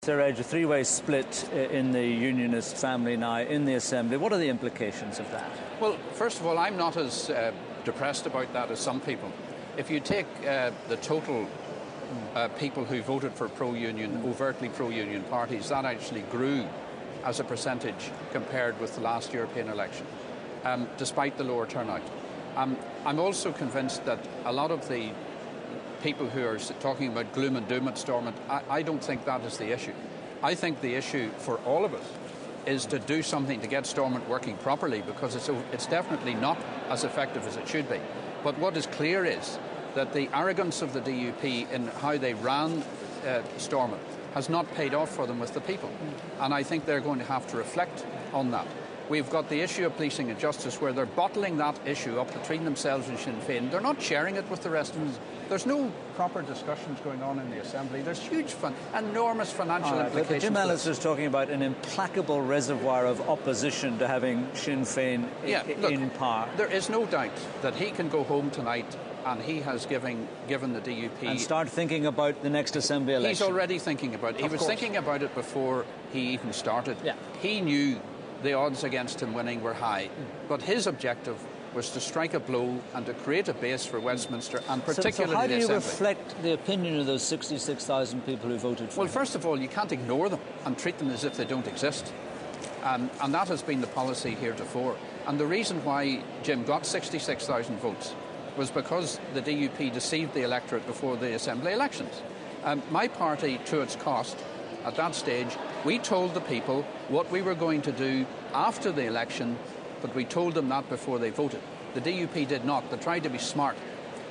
Sir Edge, a three-way split in the Unionist family now in the Assembly. What are the implications of that? Well, first of all, I'm not as depressed about that as some people. If you take the total people who voted for pro-union, overtly pro-union parties, that actually grew as a percentage compared with the last European election, despite the lower turnout. I'm also convinced that a lot of the people who are talking about gloom and doom at Stormont, I don't think that is the issue. I think the issue for all of us is to do something to get Stormont working properly, because it's definitely not as effective as it should be. But what is clear is that the arrogance of the DUP in how they ran Stormont has not paid off for them with the people. And I think they're going to have to reflect on that. We've got the issue of policing and justice, where they're bottling that issue up between themselves and Sinn Féin. They're not sharing it with the rest of us. There's no proper discussions going on in the Assembly. There's huge, enormous financial implications. But Jim Ellis is talking about an implacable reservoir of opposition to having Sinn Féin in power. There is no doubt that he can go home tonight and he has given the DUP... And start thinking about the next Assembly election. He's already thinking about it. He was thinking about it before he even started. Yeah. He knew the odds against him winning were high, but his objective was to strike a blow and to create a base for Westminster, and particularly so how do you the Assembly. reflect the opinion of those 66,000 people who voted for him? Well, first of all, you can't ignore them and treat them as if they don't exist. And that has been the policy heretofore. And the reason why Jim got 66,000 votes was because the DUP deceived the electorate before the Assembly elections. My party, to its cost, at that stage, we told the people what we were going to do after the election, but we told them that before they voted. The DUP did not. They tried to be smart,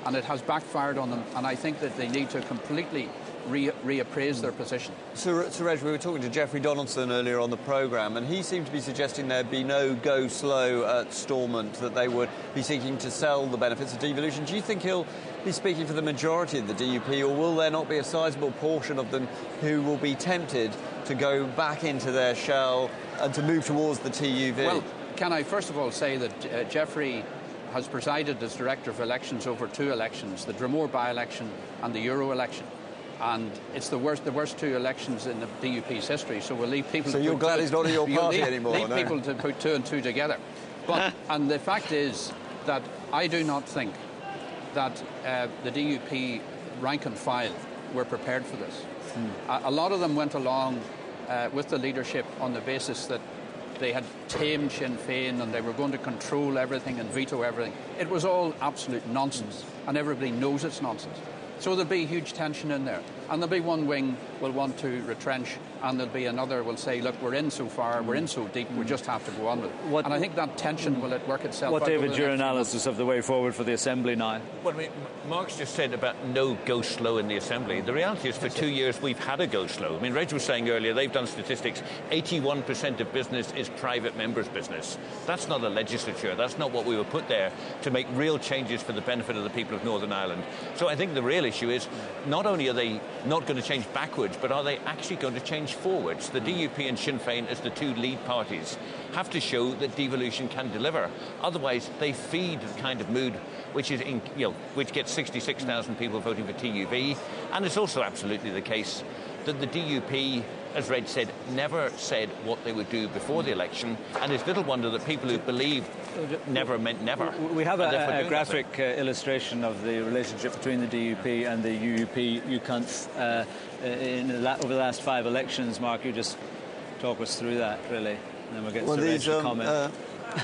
and it has backfired on them, and I think that they need to completely reappraise their position. Sir Reg, we were talking to Geoffrey Donaldson earlier on the programme, and he seemed to be suggesting there'd be no go slow at Stormont, that they would be seeking to sell the benefits of devolution. Do you think he'll be speaking for the majority of the DUP, or will there not be a sizable portion of them who will be tempted to go back into their shell and to move towards the TUV? Well, can I first of all say that Geoffrey has presided as Director of Elections over two elections, the Dromore by-election and the Euro election. And it's the worst two elections in the DUP's history, so we'll leave people... So you're glad he's not in your party anymore, leave people to put two and two together. But, and the fact is that I do not think that the DUP rank and file were prepared for this. A lot of them went along with the leadership on the basis that they had tamed Sinn Féin and they were going to control everything and veto everything. It was all absolute nonsense, and everybody knows it's nonsense. So there'll be huge tension in there. And there'll be one wing will want to retrench, and there'll be another will say, look, we're in so far, we're in so deep, we just have to go on with it. And I think that tension will work itself out. What, David, your analysis of the way forward for the Assembly now? Well, I mean, Mark's just said about no go slow in the Assembly. The reality is for 2 years we've had a go slow. I mean, Reg was saying earlier, they've done statistics, 81% of business is private members' business. That's not a legislature. That's not what we were put there to make real changes for the benefit of the people of Northern Ireland. So I think the real issue is not only are they not going to change backwards, but are they actually going to change forwards? The DUP and Sinn Féin, as the two lead parties, have to show that devolution can deliver. Otherwise, they feed the kind of mood which is which gets 66,000 people voting for TUV. And it's also absolutely the case that the DUP, as Red said, never said what they would do before the election, and it's little wonder that people who believe never meant never. We have a graphic illustration of the relationship between the DUP and the UUP, UCUNF, over the last 5 elections. Mark, you just talk us through that, really, and then we'll get Sir Reg to comment.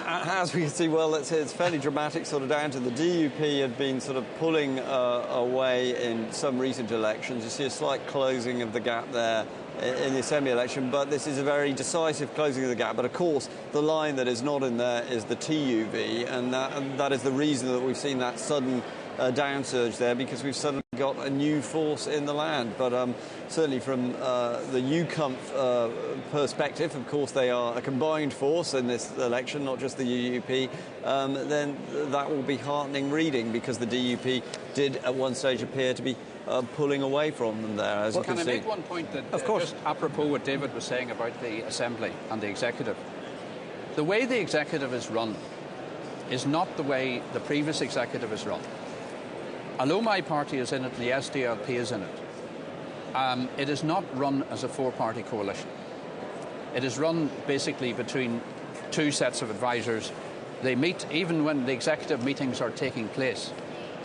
As we can see, well, let's say it's fairly dramatic, sort of down to the DUP had been sort of pulling away in some recent elections. You see a slight closing of the gap there in the Assembly election, but this is a very decisive closing of the gap. But of course, the line that is not in there is the TUV, and that is the reason that we've seen that sudden downsurge there, because we've suddenly got a new force in the land. But certainly from the UCUNF perspective, of course they are a combined force in this election, not just the UUP, then that will be heartening reading, because the DUP did at one stage appear to be pulling away from them there, as you can see. Can I make one point that, of course, just apropos what David was saying about the Assembly and the Executive? The way the Executive is run is not the way the previous Executive is run. Although my party is in it and the SDLP is in it, It is not run as a four-party coalition. It is run basically between two sets of advisors. They meet even when the executive meetings are taking place.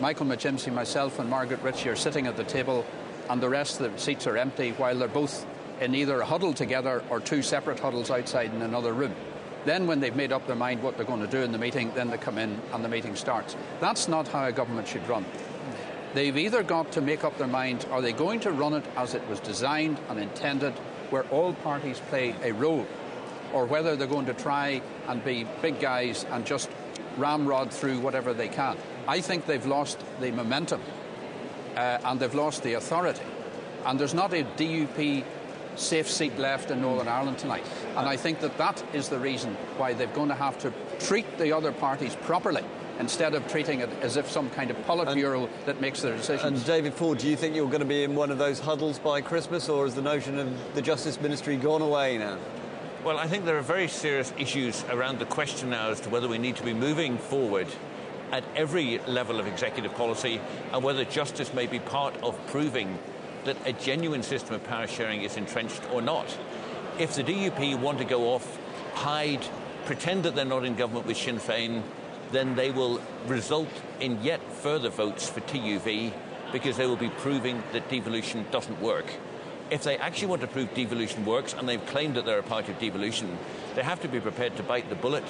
Michael McGimsey, myself and Margaret Ritchie are sitting at the table, and the rest of the seats are empty while they're both in either a huddle together or two separate huddles outside in another room. Then when they've made up their mind what they're going to do in the meeting, then they come in and the meeting starts. That's not how a government should run. They've either got to make up their mind, are they going to run it as it was designed and intended, where all parties play a role, or whether they're going to try and be big guys and just ramrod through whatever they can. I think they've lost the momentum and they've lost the authority. And there's not a DUP safe seat left in Northern Ireland tonight. And I think that that is the reason why they're going to have to treat the other parties properly instead of treating it as if some kind of Politburo that makes their decisions. And David Ford, do you think you're going to be in one of those huddles by Christmas, or has the notion of the Justice Ministry gone away now? Well, I think there are very serious issues around the question now as to whether we need to be moving forward at every level of executive policy, and whether justice may be part of proving that a genuine system of power sharing is entrenched or not. If the DUP want to go off, hide, pretend that they're not in government with Sinn Féin, then they will result in yet further votes for TUV, because they will be proving that devolution doesn't work. If they actually want to prove devolution works, and they've claimed that they're a party of devolution, they have to be prepared to bite the bullet,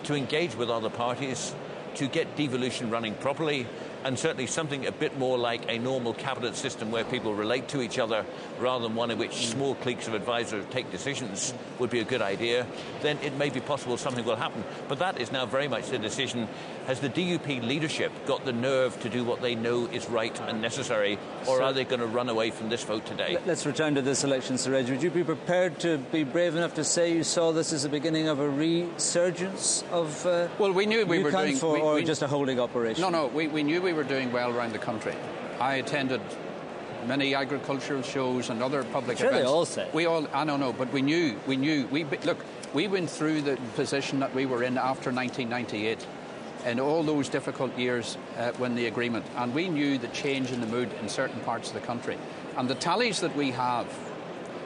to engage with other parties, to get devolution running properly, and certainly something a bit more like a normal cabinet system where people relate to each other rather than one in which small cliques of advisors take decisions would be a good idea. Then it may be possible something will happen. But that is now very much the decision. Has the DUP leadership got the nerve to do what they know is right and necessary, or are they going to run away from this vote today? Let's return to this election, Sir Reg. Would you be prepared to be brave enough to say you saw this as the beginning of a resurgence of well, we knew we were doing... or just a holding operation? No, we knew we were doing well around the country. I attended many agricultural shows and other public events. They all say. I don't know, but we knew. Look, we went through the position that we were in after 1998 and all those difficult years when the agreement, and we knew the change in the mood in certain parts of the country. And the tallies that we have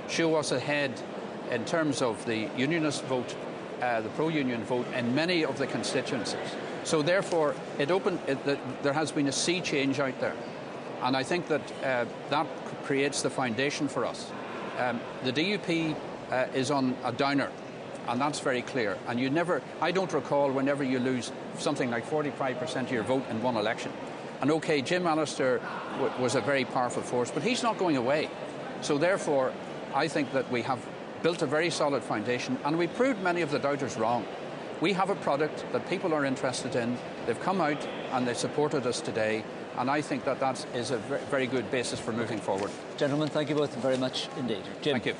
show us ahead in terms of the unionist vote, the pro-union vote in many of the constituencies. So therefore, there has been a sea change out there. And I think that that creates the foundation for us. The DUP is on a downer, and that's very clear. And I don't recall whenever you lose something like 45% of your vote in one election. And OK, Jim Allister was a very powerful force, but he's not going away. So therefore, I think that we have built a very solid foundation, and we proved many of the doubters wrong. We have a product that people are interested in. They've come out and they supported us today. And I think that is a very good basis for moving forward. Gentlemen, thank you both very much indeed. Jim. Thank you.